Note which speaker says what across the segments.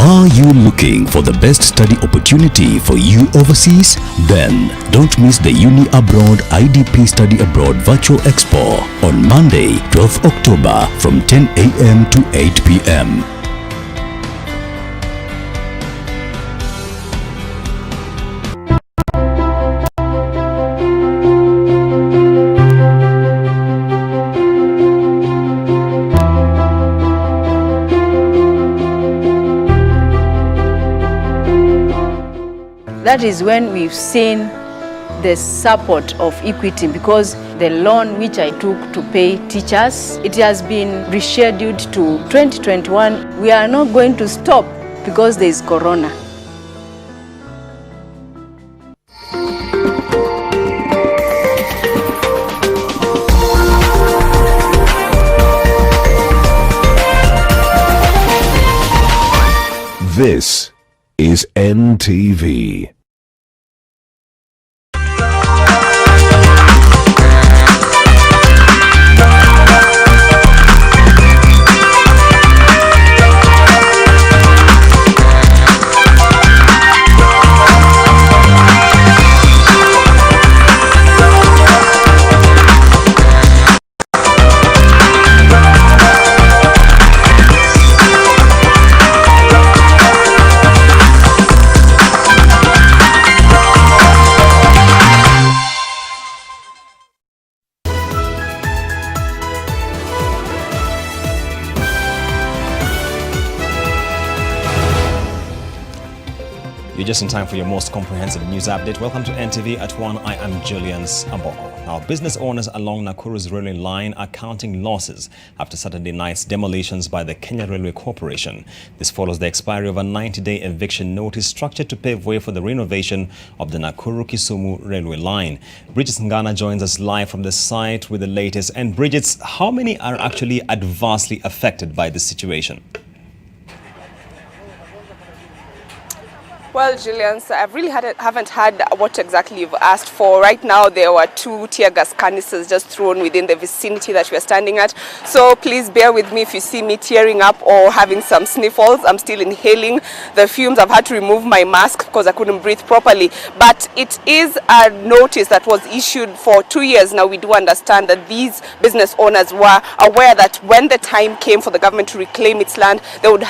Speaker 1: Are you looking for the best study opportunity for you overseas? Then don't miss the Uni Abroad IDP Study Abroad Virtual Expo on Monday, 12th October from 10 a.m. to 8 p.m.
Speaker 2: That is when we've seen the support of Equity, because the loan which I took to pay teachers, it has been rescheduled to 2021. We are not going to stop because there is Corona.
Speaker 1: This is NTV.
Speaker 3: You're just in time for your most comprehensive news update. Welcome to NTV at 1. I am Julians, Amboko. Now, business owners along Nakuru's railway line are counting losses after Saturday night's demolitions by the Kenya Railway Corporation. This follows the expiry of a 90-day eviction notice structured to pave way for the renovation of the Nakuru-Kisumu railway line. Bridget Ngana joins us live from the site with the latest. And Bridget, how many are actually adversely affected by this situation?
Speaker 4: Well, Julians, I really haven't had what exactly you've asked for. Right now, there were 2 tear gas canisters just thrown within the vicinity that we are standing at. So please bear with me if you see me tearing up or having some sniffles. I'm still inhaling the fumes. I've had to remove my mask because I couldn't breathe properly. But it is a notice that was issued for 2 years now. We do understand that these business owners were aware that when the time came for the government to reclaim its land, they would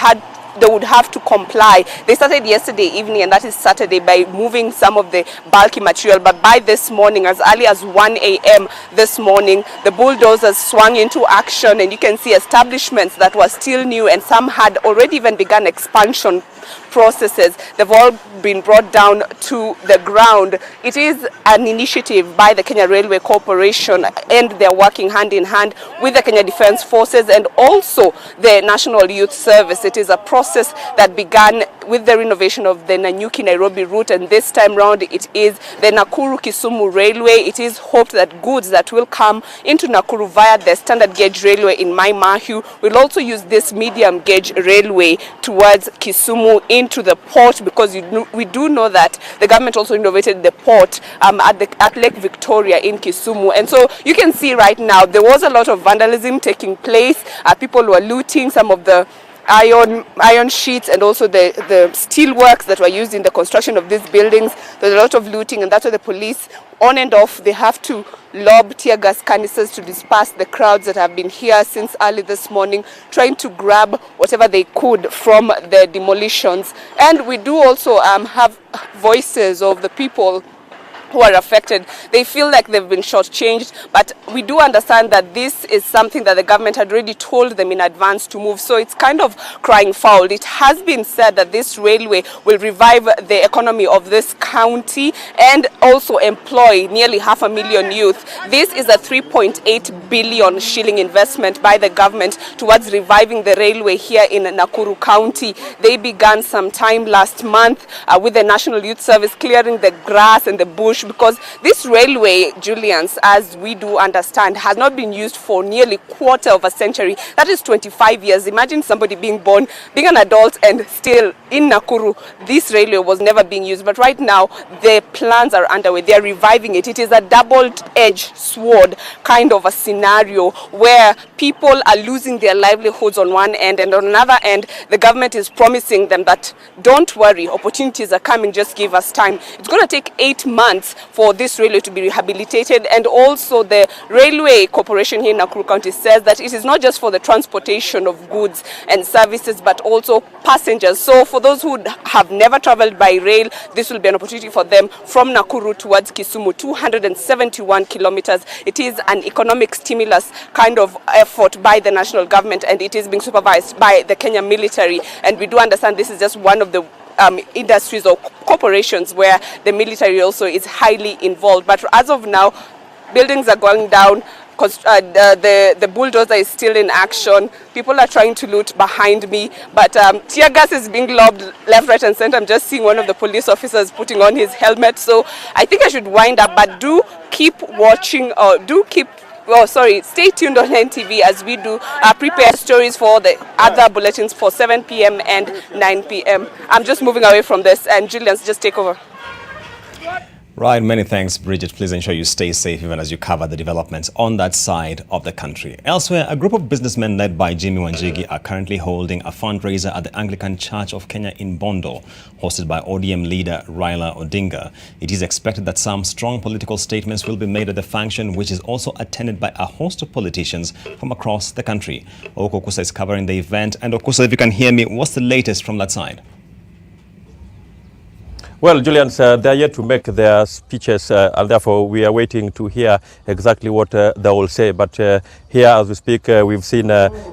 Speaker 4: have to comply. They started yesterday evening, and that is Saturday, by moving some of the bulky material. But by this morning, as early as 1 a.m. this morning, the bulldozers swung into action, and you can see establishments that were still new and some had already even begun expansion processes. They've all been brought down to the ground. It is an initiative by the Kenya Railway Corporation, and they're working hand in hand with the Kenya Defence Forces and also the National Youth Service. It is a process that began with the renovation of the Nanyuki-Nairobi route, and this time round it is the Nakuru-Kisumu railway. It is hoped that goods that will come into Nakuru via the standard gauge railway in Mai Mahiu will also use this medium gauge railway towards Kisumu into the port, because we do know that the government also renovated the port at Lake Victoria in Kisumu. And so you can see right now there was a lot of vandalism taking place. People were looting some of the iron sheets and also the steel works that were used in the construction of these buildings. There's a lot of looting, and that's why the police, on and off, they have to lob tear gas canisters to disperse the crowds that have been here since early this morning, trying to grab whatever they could from the demolitions. And we do also have voices of the people who are affected. They feel like they've been shortchanged, but we do understand that this is something that the government had already told them in advance to move. So it's kind of crying foul. It has been said that this railway will revive the economy of this county and also employ nearly 500,000 youth. This is a 3.8 billion shilling investment by the government towards reviving the railway here in Nakuru County. They began sometime last month with the National Youth Service clearing the grass and the bush push, because this railway, Julians, as we do understand, has not been used for nearly quarter of a century. That is 25 years. Imagine somebody being born, being an adult, and still in Nakuru, this railway was never being used. But right now, the plans are underway. They are reviving it. It is a double-edged sword kind of a scenario where people are losing their livelihoods on one end, and on another end, the government is promising them that, don't worry, opportunities are coming, just give us time. It's going to take 8 months for this railway to be rehabilitated, and also the Railway Corporation here in Nakuru County says that it is not just for the transportation of goods and services, but also passengers. So for those who have never traveled by rail, this will be an opportunity for them from Nakuru towards Kisumu, 271 kilometers. It is an economic stimulus kind of effort by the national government, and it is being supervised by the Kenya military. And we do understand this is just one of the industries or corporations where the military also is highly involved. But as of now, buildings are going down. The bulldozer is still in action. People are trying to loot behind me, but tear gas is being lobbed left, right, and center. I'm just seeing one of the police officers putting on his helmet. So I think I should wind up, but do keep watching, or stay tuned on NTV as we do prepare stories for the other bulletins for 7 p.m. and 9 p.m. I'm just moving away from this, and Julians, just take over.
Speaker 3: Right, many thanks, Bridget. Please ensure you stay safe even as you cover the developments on that side of the country. Elsewhere, a group of businessmen led by Jimmy Wanjigi are currently holding a fundraiser at the Anglican Church of Kenya in Bondo, hosted by ODM leader Raila Odinga. It is expected that some strong political statements will be made at the function, which is also attended by a host of politicians from across the country. Okusa is covering the event. And Okusa, if you can hear me, what's the latest from that side?
Speaker 5: Well, Julians, they are yet to make their speeches, and therefore we are waiting to hear exactly what they will say. But here, as we speak, we've seen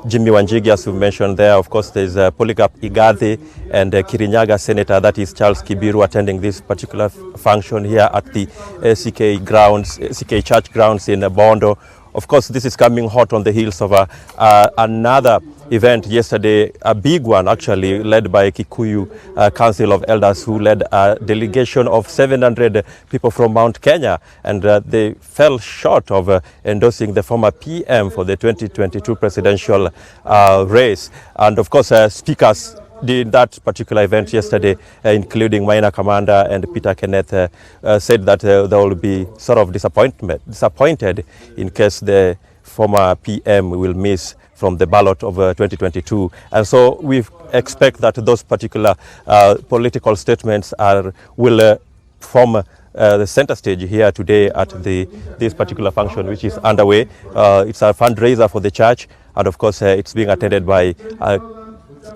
Speaker 5: Jimmy Wanjigi, as we mentioned there. Of course, there's Polycarp Igathe and Kirinyaga Senator, that is Charles Kibiru, attending this particular function here at the CK Church grounds in Bondo. Of course, this is coming hot on the heels of another event yesterday, a big one actually, led by Kikuyu Council of Elders, who led a delegation of 700 people from Mount Kenya, and they fell short of endorsing the former PM for the 2022 presidential race. And of course, speakers in that particular event yesterday, including Maina Commander and Peter Kenneth, said that they will be sort of disappointed in case the former PM will miss from the ballot of 2022. And so we expect that those particular political statements will form the center stage here today at this particular function, which is underway. It's a fundraiser for the church, and of course it's being attended by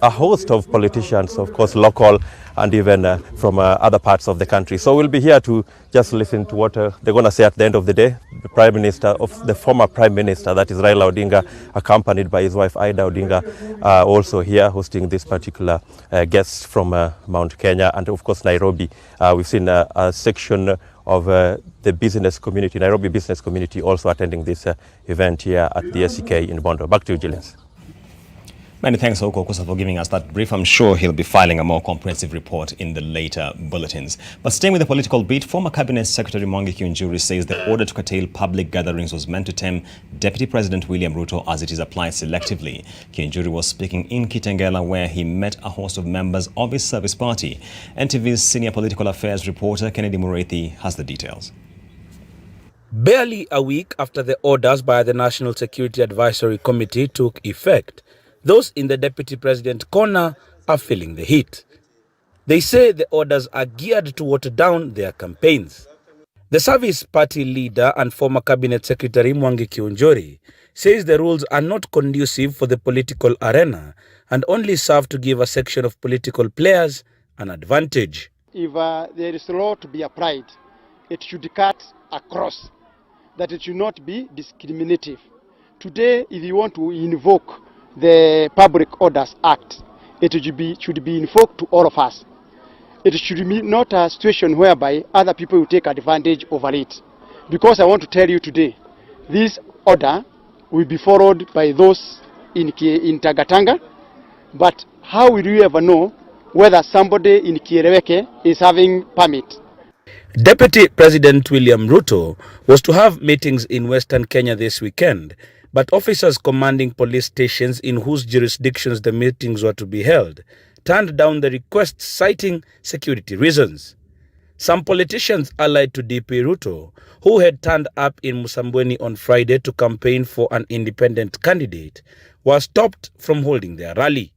Speaker 5: a host of politicians, of course local and even from other parts of the country. So we'll be here to just listen to what they're going to say at the end of the day. The former Prime Minister, that is Raila Odinga, accompanied by his wife Ida Odinga, also here hosting this particular guests from Mount Kenya and of course Nairobi. We've seen a section of the business community, Nairobi business community, also attending this event here at the SEK in Bondo. Back to you, Julians.
Speaker 3: Many thanks, Okusa, for giving us that brief. I'm sure he'll be filing a more comprehensive report in the later bulletins. But staying with the political beat, former Cabinet Secretary Mwangi Kiunjuri says the order to curtail public gatherings was meant to tame Deputy President William Ruto as it is applied selectively. Kiunjuri was speaking in Kitengela, where he met a host of members of his service party. NTV's senior political affairs reporter Kennedy Mureithi has the details.
Speaker 6: Barely a week after the orders by the National Security Advisory Committee took effect, those in the Deputy President corner are feeling the heat. They say the orders are geared to water down their campaigns. The Service Party leader and former Cabinet Secretary Mwangi Kiunjuri says the rules are not conducive for the political arena and only serve to give a section of political players an advantage.
Speaker 7: If there is a law to be applied, it should cut across, that it should not be discriminative. Today, if you want to invoke the Public Orders Act, it should be invoked to all of us. It should be not a situation whereby other people will take advantage over it. Because I want to tell you today, this order will be followed by those in Tagatanga, but how will you ever know whether somebody in Kireweke is having permit?
Speaker 6: Deputy President William Ruto was to have meetings in Western Kenya this weekend, but officers commanding police stations in whose jurisdictions the meetings were to be held turned down the request, citing security reasons. Some politicians allied to DP Ruto, who had turned up in Musambweni on Friday to campaign for an independent candidate, were stopped from holding their rally.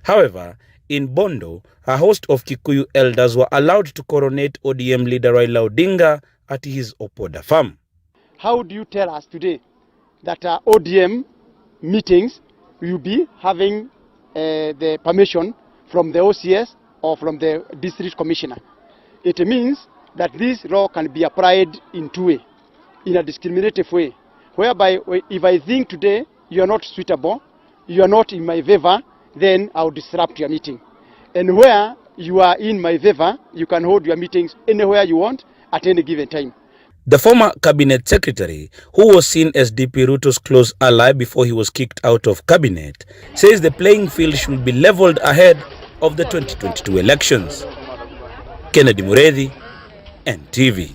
Speaker 6: However, in Bondo, a host of Kikuyu elders were allowed to coronate ODM leader Raila Odinga at his Opoda farm.
Speaker 7: How do you tell us today that ODM meetings will be having the permission from the OCS or from the district commissioner? It means that this law can be applied in two ways, in a discriminative way, whereby if I think today you are not suitable, you are not in my favor, then I'll disrupt your meeting. And where you are in my favor, you can hold your meetings anywhere you want at any given time.
Speaker 6: The former cabinet secretary, who was seen as DP Ruto's close ally before he was kicked out of cabinet, says the playing field should be leveled ahead of the 2022 elections. Kennedy Muredi, NTV.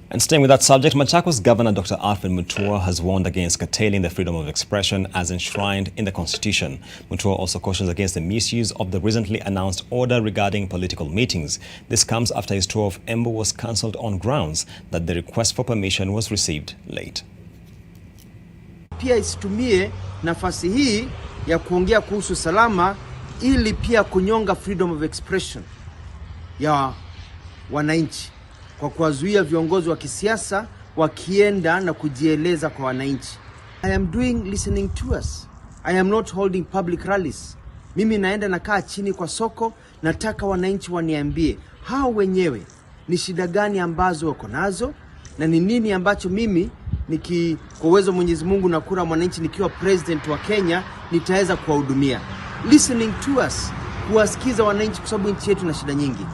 Speaker 3: And staying with that subject, Machakos Governor Dr. Alfred Mutua has warned against curtailing the freedom of expression as enshrined in the Constitution. Mutua also cautions against the misuse of the recently announced order regarding political meetings. This comes after his tour of Amboko was cancelled on grounds that the request for permission was received late.
Speaker 8: Pia isitumie nafasi hii ya kuongea kuhusu salama ili pia kunyonga freedom of expression ya wananchi, kwa kuwazuia viongozi wa kisiasa wakienda na kujieleza kwa wananchi. I am doing listening tours. I am not holding public rallies. Mimi naenda nakaa chini kwa soko, nataka wananchi waniambie hao wenyewe ni shida gani ambazo wako nazo na ni nini ambacho mimi kwa uwezo Mwenyezi Mungu na kura mwananchi nikiwa president wa Kenya nitaweza kuwahudumia. Listening tours, kuwasikiza wananchi kwa sababu nchi yetu na shida nyingi.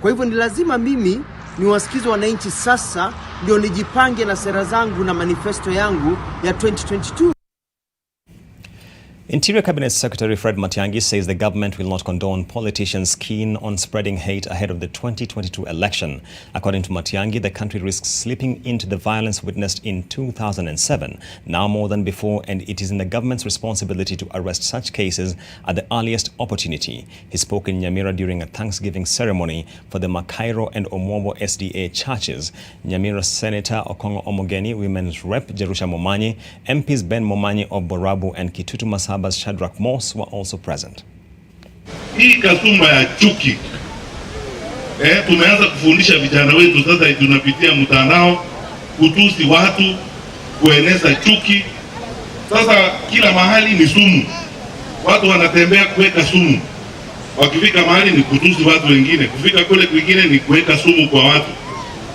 Speaker 8: Kwa hivyo ni lazima mimi niwasikize wananchi sasa ndio nijipange na sera zangu na manifesto yangu ya 2022.
Speaker 3: Interior Cabinet Secretary Fred Matiang'i says the government will not condone politicians keen on spreading hate ahead of the 2022 election. According to Matiang'i, the country risks slipping into the violence witnessed in 2007, now more than before, and it is in the government's responsibility to arrest such cases at the earliest opportunity. He spoke in Nyamira during a Thanksgiving ceremony for the Makairo and Omwobo SDA churches. Nyamira Senator Okongo Omogeni, Women's Rep Jerusha Momanyi, MPs Ben Momanyi of Borabu and Kitutu Masaba Shadrach Moss were also present.
Speaker 9: Hii kasumba ya chuki. Tumeanza kufundisha vijana wetu sasa, tunapitia mtandao kutusi watu, kueneza chuki. Sasa kila mahali ni sumu. Watu wanatembea kuweka sumu. Wakifika mahali ni kutusi watu wengine, kufika kule kwingine ni kuweka sumu kwa watu.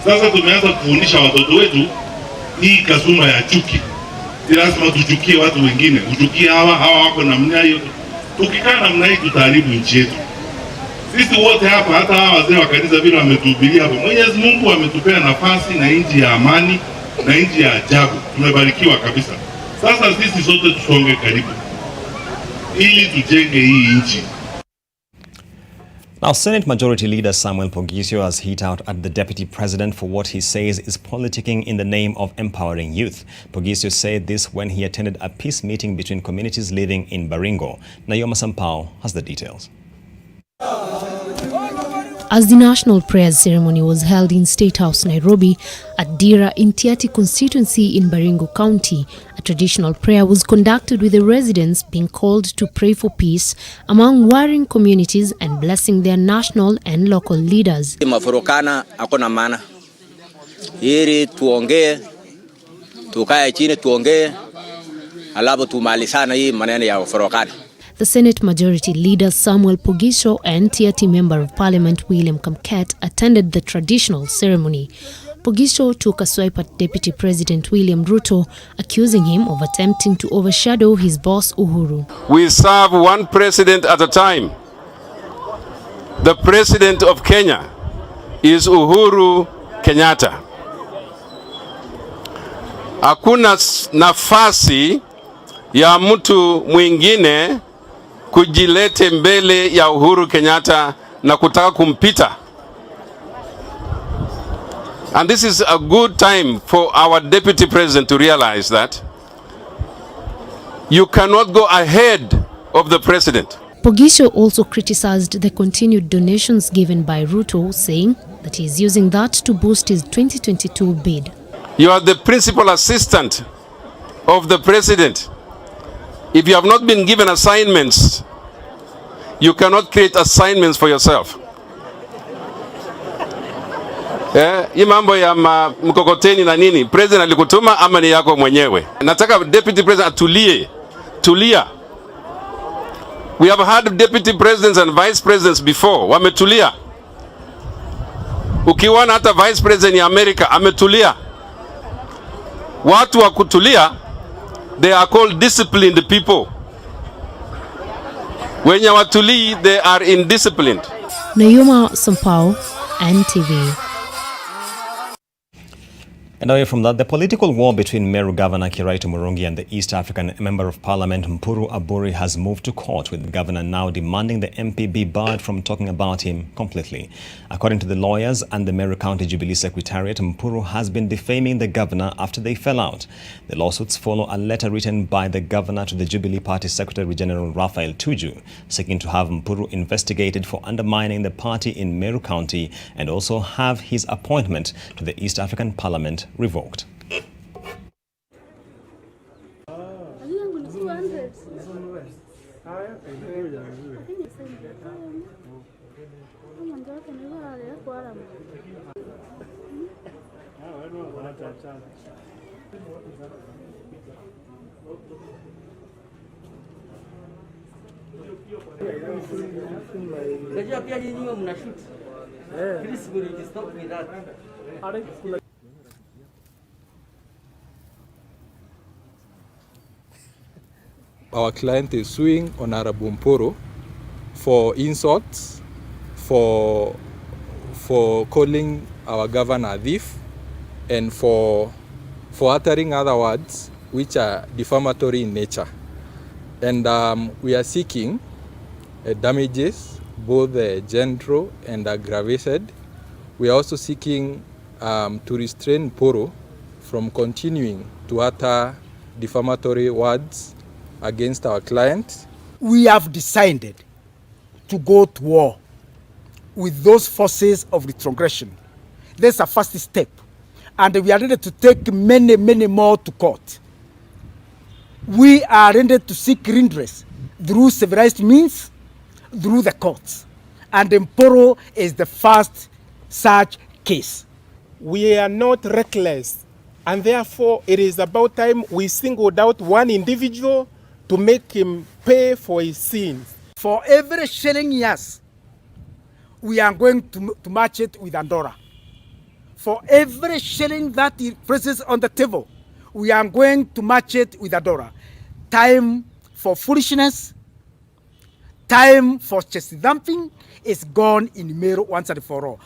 Speaker 9: Sasa tumeanza kufundisha watoto wetu hii kasumba ya chuki. Lazima tuchukie watu wengine, tuchukie hawa wako namna hiyo. Tukikaa namna hii tutaharibu nchi yetu. Sisi wote hapa, hata hawa wazee wa kanisa vile wametuhubiria hapa, Mwenyezi Mungu ametupea nafasi na nchi ya amani na nchi ya ajabu. Tumebarikiwa kabisa. Sasa sisi sote tusonge karibu ili tujenge hii nchi.
Speaker 3: Now, Senate Majority Leader Samuel Pogisio has hit out at the Deputy President for what he says is politicking in the name of empowering youth. Pogisio said this when he attended a peace meeting between communities living in Baringo. Nayoma Sampao has the details.
Speaker 10: As the national prayers ceremony was held in State House, Nairobi, at Dira in Tiati constituency in Baringo County, a traditional prayer was conducted with the residents being called to pray for peace among warring communities and blessing their national and local leaders.
Speaker 11: Mafurukana hakuna maana. Ili tuongee, tukae chini tuongee, alafu tumalizane hii maneno ya furukana.
Speaker 10: The Senate Majority Leader Samuel Pogisho and Tiati Member of Parliament William Kamket attended the traditional ceremony. Pogisho took a swipe at Deputy President William Ruto, accusing him of attempting to overshadow his boss Uhuru.
Speaker 12: We serve one president at a time. The president of Kenya is Uhuru Kenyatta. Hakuna nafasi ya mtu mwingine kujilete mbele ya Uhuru Kenyatta na kutaka kumpita And this is a good time for our deputy president to realize that you cannot go ahead of the president.
Speaker 10: Pogisho also criticized the continued donations given by Ruto, saying that he is using that to boost his 2022 bid.
Speaker 12: You are the principal assistant of the president. If you have not been given assignments, you cannot create assignments for yourself. Hii mambo ya mkokoteni na nini, president alikutuma ama ni yako mwenyewe? Nataka deputy president atulie. Tulia. We have had deputy presidents and vice presidents before. Wametulia. Ukiona hata vice president ya Amerika ametulia. Watu wa kutulia, they are called disciplined people. Wenye watulii, they are indisciplined.
Speaker 10: Nayuma Sampao, NTV.
Speaker 3: And away from that, the political war between Meru Governor Kiraitu Murungi and the East African Member of Parliament Mpuru Aburi has moved to court, with the governor now demanding the MP be barred from talking about him completely. According to the lawyers and the Meru County Jubilee Secretariat, Mpuru has been defaming the governor after they fell out. The lawsuits follow a letter written by the governor to the Jubilee Party Secretary General Raphael Tuju, seeking to have Mpuru investigated for undermining the party in Meru County and also have his appointment to the East African Parliament revoked.
Speaker 13: Our client is suing Honorable Mpuru for insults, for calling our governor a thief, and for uttering other words which are defamatory in nature. And we are seeking damages, both general and aggravated. We are also seeking to restrain Mpuru from continuing to utter defamatory words against our client.
Speaker 14: We have decided to go to war with those forces of retrogression. That's a first step, and we are ready to take many more to court. We are ready to seek redress through civilized means, through the courts, and Mpuru is the first such case.
Speaker 15: We are not reckless, and therefore it is about time we singled out one individual to make him pay for his sins.
Speaker 14: For every shilling, yes, we are going to match it with Andorra. For every shilling that he places on the table, we are going to match it with Andorra. Time for foolishness, time for chest thumping is gone in Meru once and for all.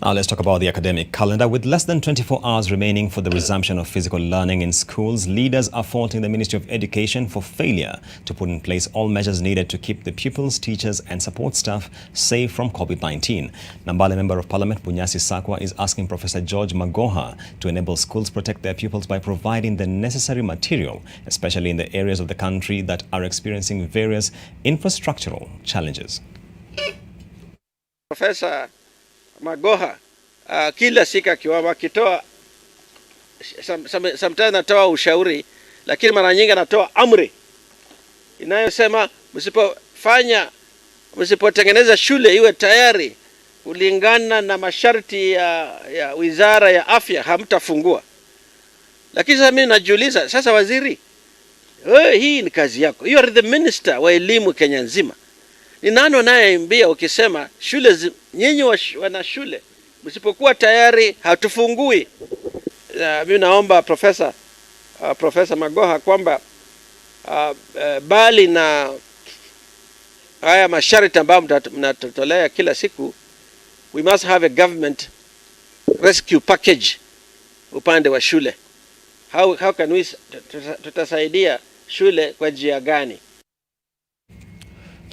Speaker 3: Now let's talk about the academic calendar. With less than 24 hours remaining for the resumption of physical learning in schools, leaders are faulting the Ministry of Education for failure to put in place all measures needed to keep the pupils, teachers and support staff safe from COVID-19. Nambale Member of Parliament Bunyasi Sakwa is asking Professor George Magoha to enable schools protect their pupils by providing the necessary material, especially in the areas of the country that are experiencing various infrastructural challenges.
Speaker 16: Professor Magoha kila siku akitoa sometimes anatoa ushauri, lakini mara nyingi anatoa amri inayosema msipotengeneza shule iwe tayari kulingana na masharti ya Wizara ya Afya hamtafungua. Lakini sasa mimi najiuliza, sasa waziri, hii ni kazi yako. You are the minister wa elimu Kenya nzima. Ni nani anayeambia ukisema shule nyinyi wana shule msipokuwa tayari hatufungui? Mimi naomba Professor Magoha kwamba bali na haya masharti ambayo mnatotolea kila siku, we must have a government rescue package upande wa shule. How can we tutasaidia shule kwa njia gani?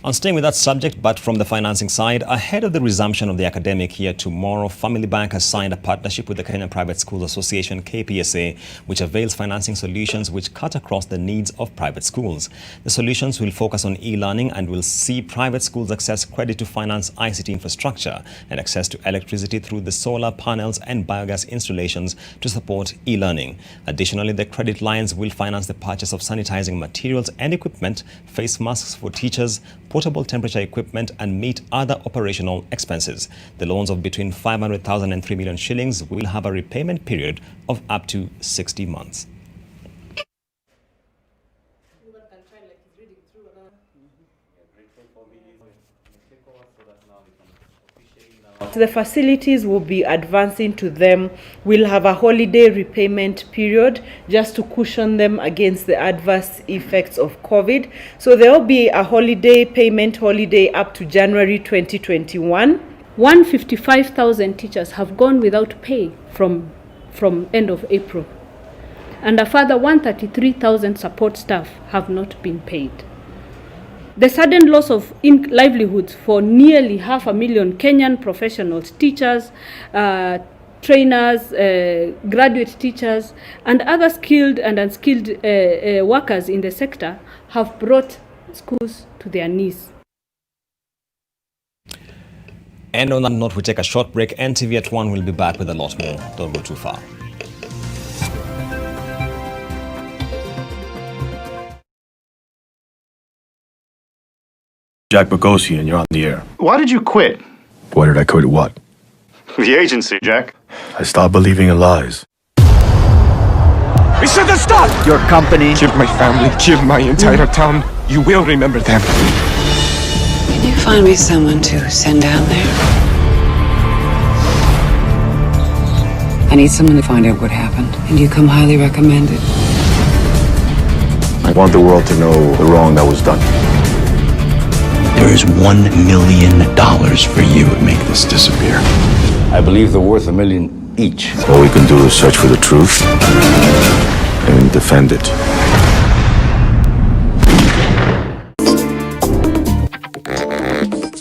Speaker 3: On staying with that subject, but from the financing side, ahead of the resumption of the academic year tomorrow, Family Bank has signed a partnership with the Kenya Private Schools Association, KPSA, which avails financing solutions which cut across the needs of private schools. The solutions will focus on e-learning and will see private schools access credit to finance ICT infrastructure and access to electricity through the solar panels and biogas installations to support e-learning. Additionally, the credit lines will finance the purchase of sanitizing materials and equipment, face masks for teachers, portable temperature equipment and meet other operational expenses. The loans of between 500,000 and 3 million shillings will have a repayment period of up to 60 months.
Speaker 17: The facilities will be advancing to them. We'll have a holiday repayment period just to cushion them against the adverse effects of COVID. So there will be a payment holiday up to January 2021.
Speaker 18: 155,000 teachers have gone without pay from end of April. And a further 133,000 support staff have not been paid. The sudden loss of livelihoods for nearly 500,000 Kenyan professionals, teachers, trainers, graduate teachers, and other skilled and unskilled workers in the sector have brought schools to their knees.
Speaker 3: And on that note, we take a short break. NTV at 1 will be back with a lot more. Don't go too far.
Speaker 19: Jack Bogosian, you're on the air.
Speaker 20: Why did you quit?
Speaker 19: Why did I quit what?
Speaker 20: The agency, Jack.
Speaker 19: I stopped believing in lies.
Speaker 20: We should have stopped!
Speaker 21: Your company
Speaker 20: Killed my family, killed my entire town. You will remember them.
Speaker 22: Can you find me someone to send down there? I need someone to find out what happened, and you come highly recommended.
Speaker 19: I want the world to know the wrong that was done.
Speaker 1: There is $1 million for you to make this disappear.
Speaker 19: I believe they're worth $1 million each. All we can do is search for the truth and defend it.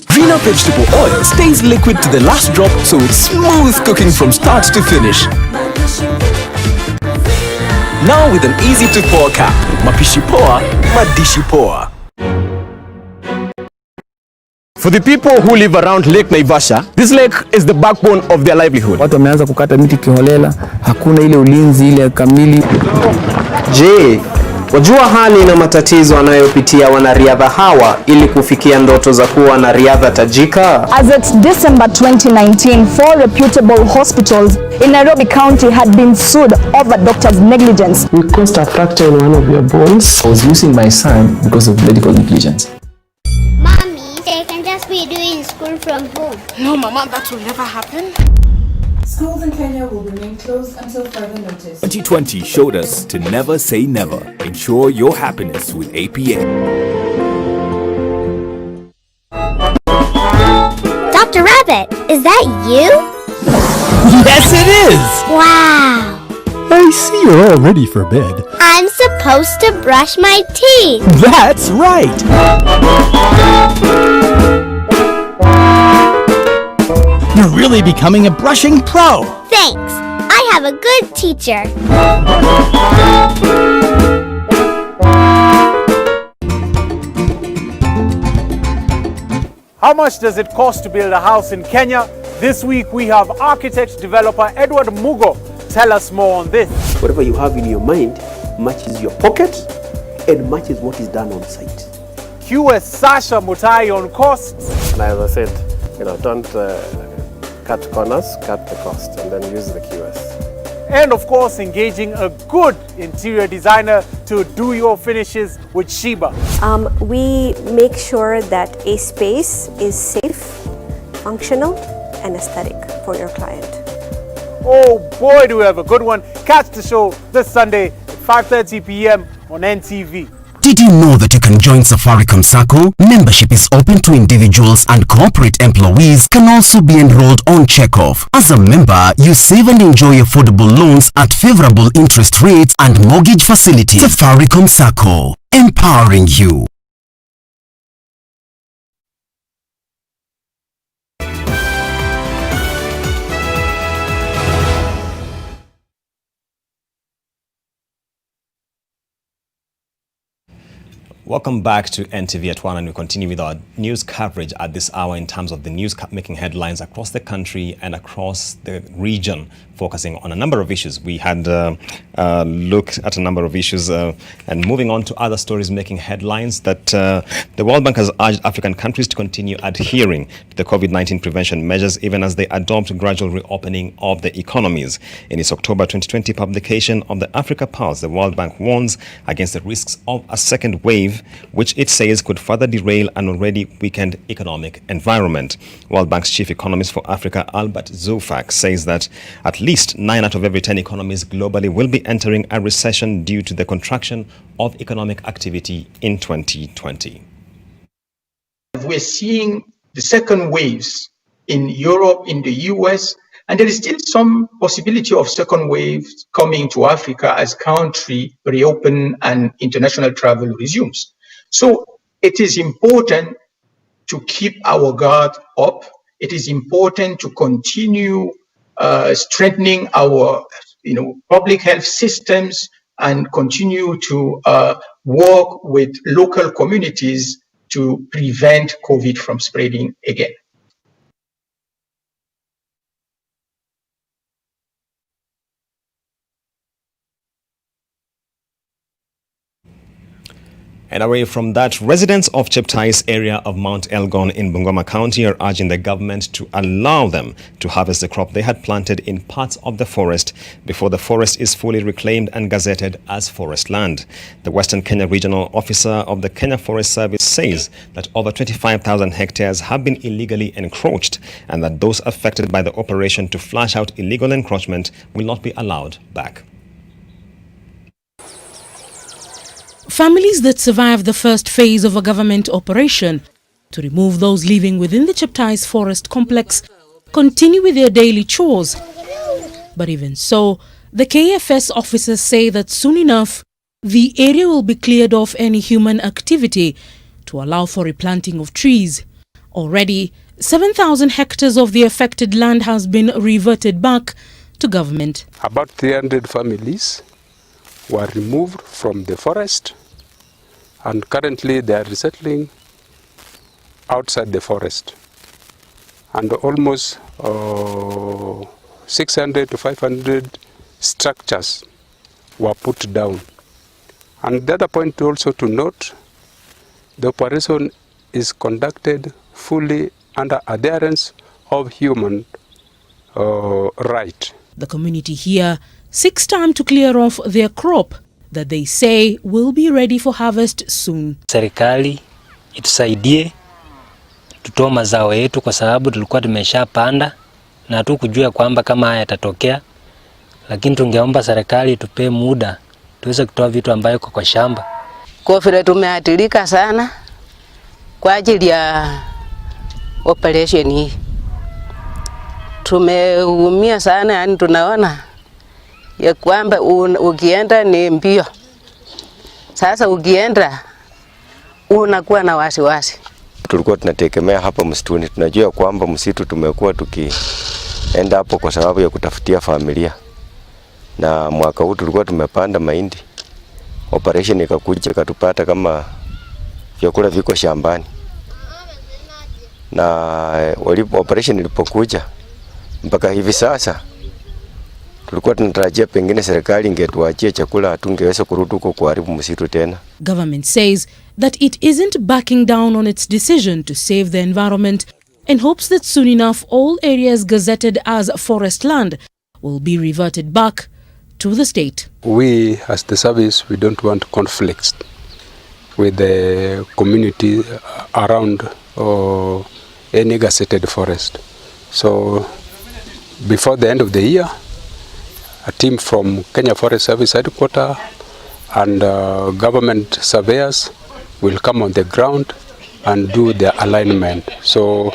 Speaker 23: Greener vegetable oil stays liquid to the last drop, so it's smooth cooking from start to finish. Now with an easy to pour cap. Mapishi poa, madishi poa.
Speaker 24: For the people who live around Lake Naivasha, this lake is the backbone of their livelihood.
Speaker 25: Watu wameanza kukata miti kiholela, hakuna ile ulinzi ile kamili.
Speaker 26: Je, wajua hali na matatizo anayopitia wanariadha hawa ili kufikia ndoto za kuwa wanariadha tajika?
Speaker 27: As at December 2019, 4 reputable hospitals in Nairobi County had been sued over doctors' negligence.
Speaker 25: We caused a fracture in one of your bones. I was losing my son because of medical negligence.
Speaker 28: They can just be doing school from home.
Speaker 4: No, Mama, that will never happen.
Speaker 29: Schools in Kenya will remain closed until further notice.
Speaker 23: 2020 showed us to never say never. Ensure your happiness with APA.
Speaker 28: Dr. Rabbit, is that you?
Speaker 23: Yes, it is!
Speaker 28: Wow.
Speaker 30: I see you're all ready for bed.
Speaker 28: I'm supposed to brush my teeth.
Speaker 23: That's right!
Speaker 30: You're really becoming a brushing pro.
Speaker 28: Thanks. I have a good teacher.
Speaker 31: How much does it cost to build a house in Kenya? This week we have architect developer Edward Mugo tell us more on this.
Speaker 32: Whatever you have in your mind matches your pocket and matches what is done on site.
Speaker 31: QS Sasha Mutai on costs.
Speaker 33: And as I said, don't cut corners, cut the cost, and then use the QS.
Speaker 31: And of course, engaging a good interior designer to do your finishes with Sheba.
Speaker 34: We make sure that a space is safe, functional, and aesthetic for your client.
Speaker 31: Oh boy, do we have a good one. Catch the show this Sunday at 5:30 p.m. on NTV.
Speaker 23: Did you know that you can join Safaricom Sacco? Membership is open to individuals, and corporate employees can also be enrolled on checkoff. As a member, you save and enjoy affordable loans at favorable interest rates and mortgage facilities. Safaricom Sacco, empowering you.
Speaker 3: Welcome back to NTV at 1, and we continue with our news coverage at this hour in terms of the news making headlines across the country and across the region, focusing on a number of issues. We had looked at a number of issues and moving on to other stories making headlines that the World Bank has urged African countries to continue adhering to the COVID-19 prevention measures even as they adopt gradual reopening of the economies. In its October 2020 publication of the Africa Pulse, the World Bank warns against the risks of a second wave, which it says could further derail an already weakened economic environment. World Bank's chief economist for Africa, Albert Zofak, says that at least 9 out of every 10 economies globally will be entering a recession due to the contraction of economic activity in 2020.
Speaker 2: We're seeing the second waves in Europe, in the US, and there is still some possibility of second waves coming to Africa as country reopen and international travel resumes. So it is important to keep our guard up. It is important to continue strengthening our public health systems and continue to work with local communities to prevent COVID from spreading again.
Speaker 3: And away from that, residents of Cheptais area of Mount Elgon in Bungoma County are urging the government to allow them to harvest the crop they had planted in parts of the forest before the forest is fully reclaimed and gazetted as forest land. The Western Kenya Regional Officer of the Kenya Forest Service says that over 25,000 hectares have been illegally encroached and that those affected by the operation to flush out illegal encroachment will not be allowed back.
Speaker 5: Families that survived the first phase of a government operation to remove those living within the Cheptais forest complex continue with their daily chores. But even so, the KFS officers say that soon enough, the area will be cleared of any human activity to allow for replanting of trees. Already, 7,000 hectares of the affected land has been reverted back to government.
Speaker 6: About 300 families were removed from the forest, and currently they are resettling outside the forest. And almost 600 to 500 structures were put down. And the other point also to note, the operation is conducted fully under adherence of human right.
Speaker 5: The community here seeks time to clear off their crop that they say will be ready for harvest soon.
Speaker 7: Serikali itusaidie tutoe mazao yetu kwa sababu tulikuwa tumeshapanda na hatukujua kwamba kama haya yatatokea, lakini tungeomba serikali tupe muda tuweze kutoa vitu ambayo kwa shamba.
Speaker 8: Kwa vile tumeathirika sana kwa ajili ya operation hii. Tumeumia sana, yani tunaona ya kwamba ukienda ni mbio. Sasa ukienda unakuwa na wasiwasi.
Speaker 9: Tulikuwa tunategemea hapa msituni. Tunajua kwamba msitu tumekuwa tukienda hapo kwa sababu ya kutafutia familia. Na mwaka huu tulikuwa tumepanda mahindi. Operation ikakuja ikatupata kama vyakula viko shambani. Na operation ilipokuja mpaka hivi sasa tulikuwa tunatarajia pengine serikali ingetuachia chakula, hatungeweza kurudi huko kuharibu msitu tena.
Speaker 5: Government says that it isn't backing down on its decision to save the environment and hopes that soon enough all areas gazetted as forest land will be reverted back to the state.
Speaker 6: We as the service, we don't want conflicts with the community around any gazetted forest. So before the end of the year, a team from Kenya Forest Service headquarters and government surveyors will come on the ground and do their alignment. So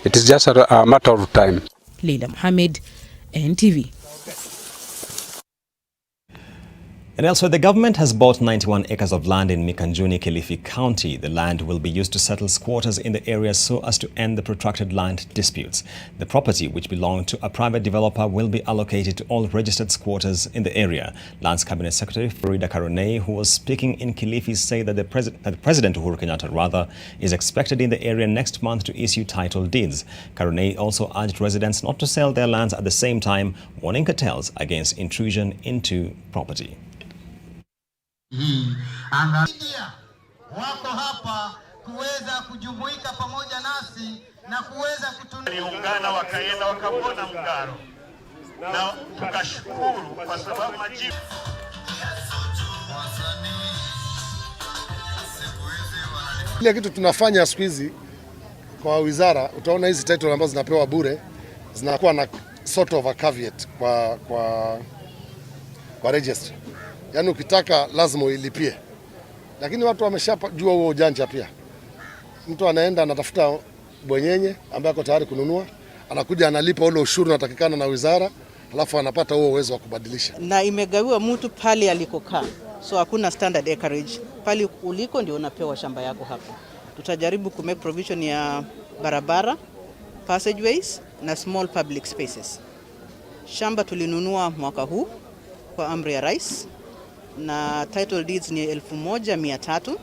Speaker 6: it is just a matter of time.
Speaker 5: Leila Mohammed, NTV.
Speaker 3: And elsewhere, the government has bought 91 acres of land in Mikanjuni, Kilifi County. The land will be used to settle squatters in the area so as to end the protracted land disputes. The property, which belonged to a private developer, will be allocated to all registered squatters in the area. Lands Cabinet Secretary Farida Karunei, who was speaking in Kilifi, said that President Uhuru Kenyatta is expected in the area next month to issue title deeds. Karunei also urged residents not to sell their lands at the same time, warning cartels against intrusion into property.
Speaker 1: Angalia wako hapa kuweza kujumuika pamoja nasi na kuweza kuungana, wakaenda wakapona mgaro na tukashukuru kwa sababu majibu.
Speaker 10: Ile kitu tunafanya siku hizi kwa wizara, utaona hizi title ambazo zinapewa bure zinakuwa na sort of a caveat kwa register. Yaani ukitaka lazima uilipie. Lakini watu wameshajua huo ujanja pia. Mtu anaenda anatafuta bwenyenye ambaye ako tayari kununua, anakuja analipa ule ushuru unatakikana na wizara, alafu anapata huo uwezo wa kubadilisha.
Speaker 11: Na imegawiwa mtu pale alikokaa. So hakuna standard acreage. Pale uliko ndio unapewa shamba yako hapo. Tutajaribu ku make provision ya barabara, passageways na small public spaces. Shamba tulinunua mwaka huu kwa amri ya rais. Na title deeds ni 1,300.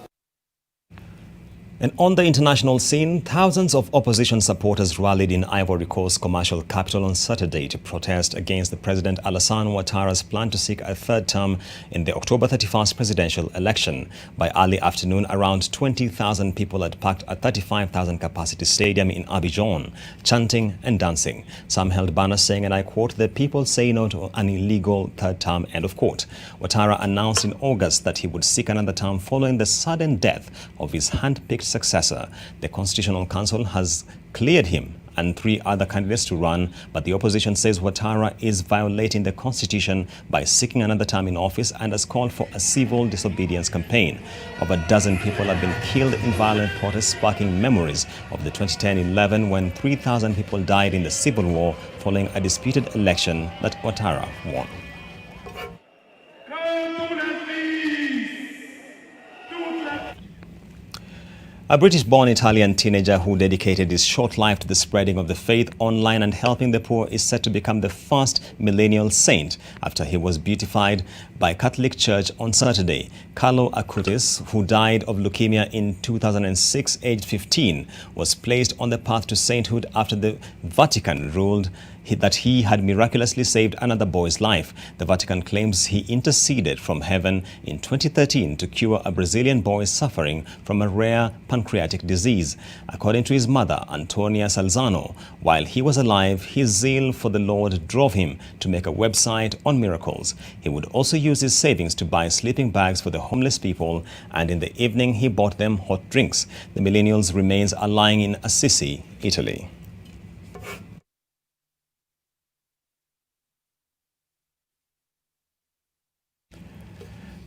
Speaker 3: And on the international scene, thousands of opposition supporters rallied in Ivory Coast's commercial capital on Saturday to protest against the President Alassane Ouattara's plan to seek a third term in the October 31st presidential election. By early afternoon, around 20,000 people had packed a 35,000 capacity stadium in Abidjan, chanting and dancing. Some held banners saying, and I quote, "The people say no to an illegal third term," end of quote. Ouattara announced in August that he would seek another term following the sudden death of his hand-picked successor. The Constitutional Council has cleared him and 3 other candidates to run, but the opposition says Ouattara is violating the constitution by seeking another term in office and has called for a civil disobedience campaign. Over a dozen people have been killed in violent protests, sparking memories of the 2010-11 when 3,000 people died in the civil war following a disputed election that Ouattara won. A British-born Italian teenager who dedicated his short life to the spreading of the faith online and helping the poor is set to become the first millennial saint after he was beatified by Catholic Church on Saturday. Carlo Acutis, who died of leukemia in 2006, aged 15, was placed on the path to sainthood after the Vatican ruled that he had miraculously saved another boy's life. The Vatican claims he interceded from heaven in 2013 to cure a Brazilian boy suffering from a rare pancreatic disease. According to his mother, Antonia Salzano, while he was alive, his zeal for the Lord drove him to make a website on miracles. He would also use his savings to buy sleeping bags for the homeless people, and in the evening he bought them hot drinks. The millennial's remains are lying in Assisi, Italy.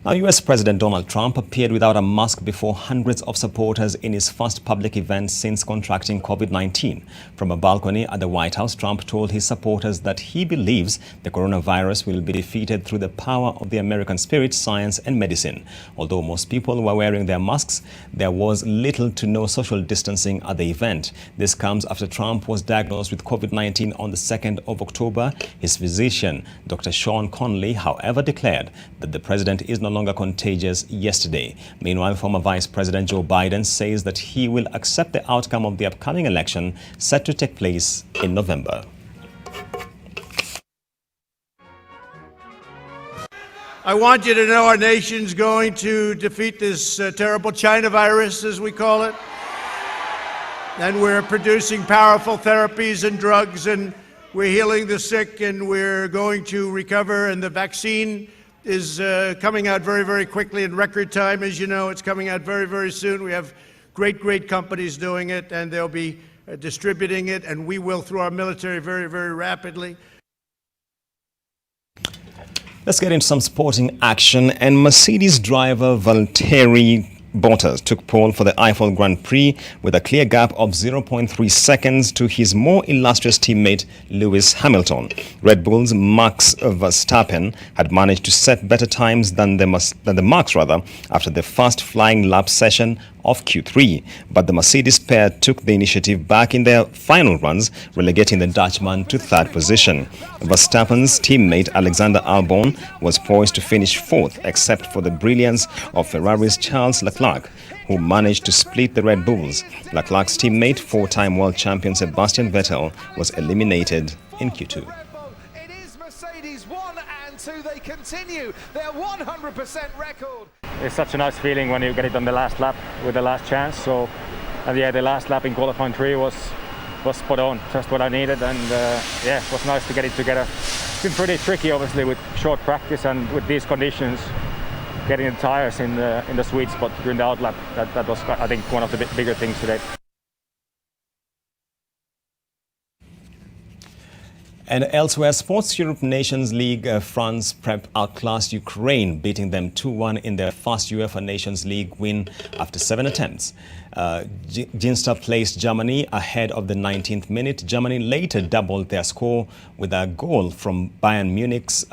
Speaker 3: Now, US President Donald Trump appeared without a mask before hundreds of supporters in his first public event since contracting COVID-19. From a balcony at the White House, Trump told his supporters that he believes the coronavirus will be defeated through the power of the American spirit, science, and medicine. Although most people were wearing their masks, there was little to no social distancing at the event. This comes after Trump was diagnosed with COVID-19 on the 2nd of October. His physician, Dr. Sean Conley, however, declared that the president is no longer contagious yesterday. Meanwhile, former Vice President Joe Biden says that he will accept the outcome of the upcoming election set to take place in November.
Speaker 12: I want you to know our nation's going to defeat this terrible China virus, as we call it. And we're producing powerful therapies and drugs, and we're healing the sick, and we're going to recover, and the vaccine is coming out very, very quickly in record time. As you know, it's coming out very, very soon. We have great companies doing it, and they'll be distributing it, and we will through our military very, very rapidly.
Speaker 3: Let's get into some sporting action. And Mercedes driver Valtteri Bottas took pole for the Eiffel Grand Prix with a clear gap of 0.3 seconds to his more illustrious teammate Lewis Hamilton. Red Bull's Max Verstappen had managed to set better times than the marks after the fast flying lap session of Q3, but the Mercedes pair took the initiative back in their final runs, relegating the Dutchman to third position. Verstappen's teammate Alexander Albon was poised to finish fourth, except for the brilliance of Ferrari's Charles Leclerc, who managed to split the Red Bulls. Leclerc's teammate, four-time world champion Sebastian Vettel, was eliminated in Q2.
Speaker 13: It is Mercedes 1 and 2. They continue their 100% record.
Speaker 14: It's such a nice feeling when you get it on the last lap with the last chance. So, and yeah, the last lap in qualifying 3 was spot on, just what I needed, and yeah, it was nice to get it together. It's been pretty tricky, obviously, with short practice and with these conditions, getting the tires in the sweet spot during the outlap. That was, I think, one of the bigger things today.
Speaker 3: And elsewhere, Sports Europe Nations League, France Prep outclassed Ukraine, beating them 2-1 in their first UEFA Nations League win after 7 attempts. Ginster placed Germany ahead of the 19th minute. Germany later doubled their score with a goal from Bayern Munich's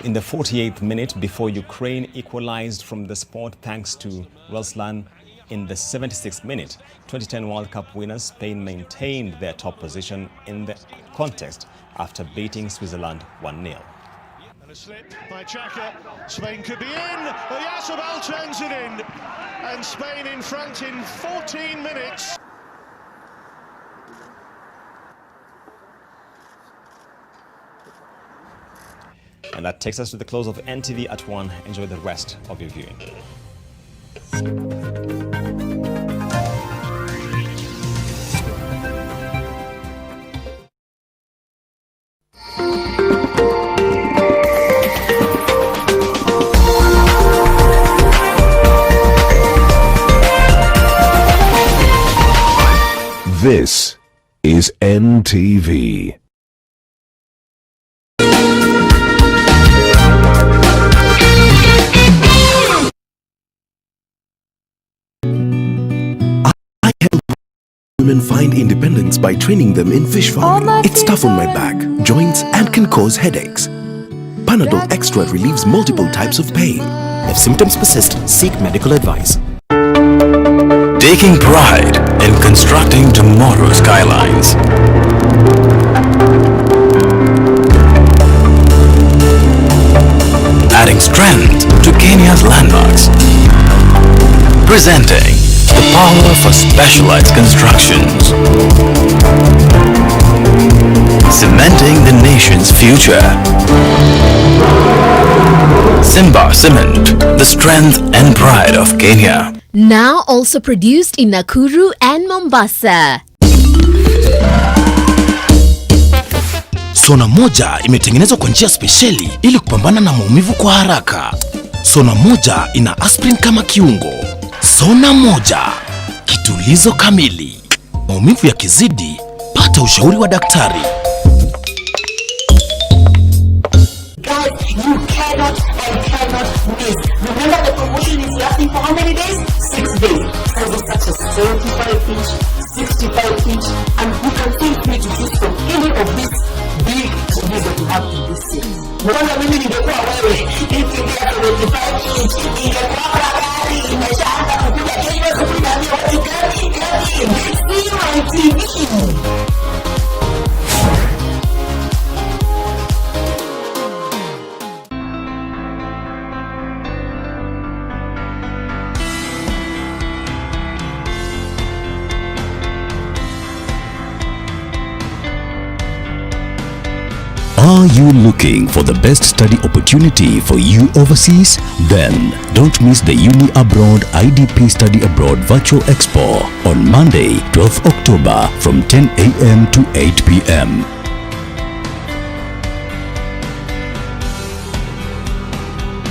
Speaker 3: in the 48th minute before Ukraine equalized from the spot thanks to Ruslan in the 76th minute. 2010 World Cup winners Spain maintained their top position in the contest after beating Switzerland 1-0.
Speaker 15: And a slip by Xhaka. Spain could be in. Oyarzabal turns it in. And Spain in front in 14 minutes.
Speaker 3: And that takes us to the close of NTV at 1. Enjoy the rest of your viewing.
Speaker 16: This is NTV.
Speaker 23: Women find independence by training them in fish farming. It's tough on my back, joints, and can cause headaches. Panadol Extra relieves multiple types of pain. If symptoms persist, seek medical advice. Taking pride in constructing tomorrow's skylines. Adding strength to Kenya's landmarks. Presenting the power for specialized constructions. Cementing the nation's future. Simba Cement, the strength and pride of Kenya.
Speaker 17: Now also produced in Nakuru and Mombasa.
Speaker 23: Sona moja imetengenezwa kwa njia spesheli ili kupambana na maumivu kwa haraka. Sona moja ina aspirin kama kiungo. Sona moja, kitulizo kamili. Maumivu yakizidi, pata ushauri wa daktari.
Speaker 18: Guys, you cannot miss. Remember the promotion is lasting for how many days? 6 days. Because it's such a 75-inch, 65-inch, and you can feel free to choose from any of these big TVs that you have in this city. Mbona mimi ningekuwa wewe, hii TV ya 75-inch, ingekuwa gari, imeshaanza kupiga kelele, kupiga TV.
Speaker 23: Are you looking for the best study opportunity for you overseas? Then don't miss the Uni Abroad IDP Study Abroad Virtual Expo on Monday, 12th October from 10 a.m. to 8 p.m.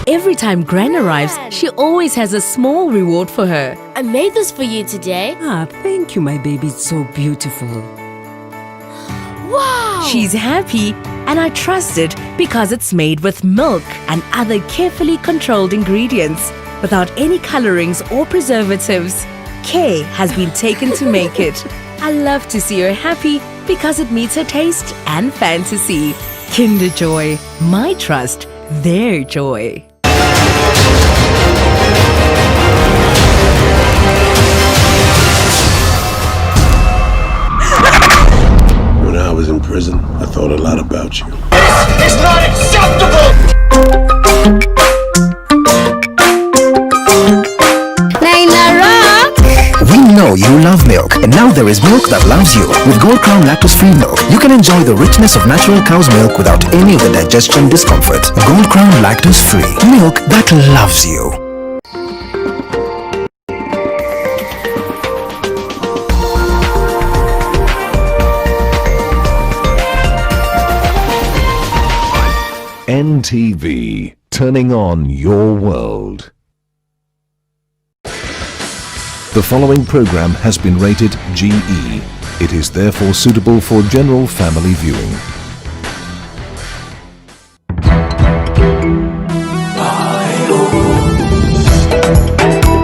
Speaker 17: Every time Gran arrives, she always has a small reward for her.
Speaker 19: I made this for you today.
Speaker 20: Ah, thank you, my baby. It's so beautiful.
Speaker 19: Wow!
Speaker 17: She's happy, and I trust it because it's made with milk and other carefully controlled ingredients. without any colorings or preservatives. Care has been taken to make it. I love to see her happy because it meets her taste and fantasy. Kinder Joy, my trust, their joy.
Speaker 16: When I was in prison, I thought a lot about you.
Speaker 18: This is not acceptable!
Speaker 23: We know you love milk, and now there is milk that loves you. With Gold Crown lactose-free milk, you can enjoy the richness of natural cow's milk without any of the digestion discomfort. Gold Crown lactose-free, milk that loves you.
Speaker 16: NTV, turning on your world. The following program has been rated GE. It is therefore suitable for general family viewing.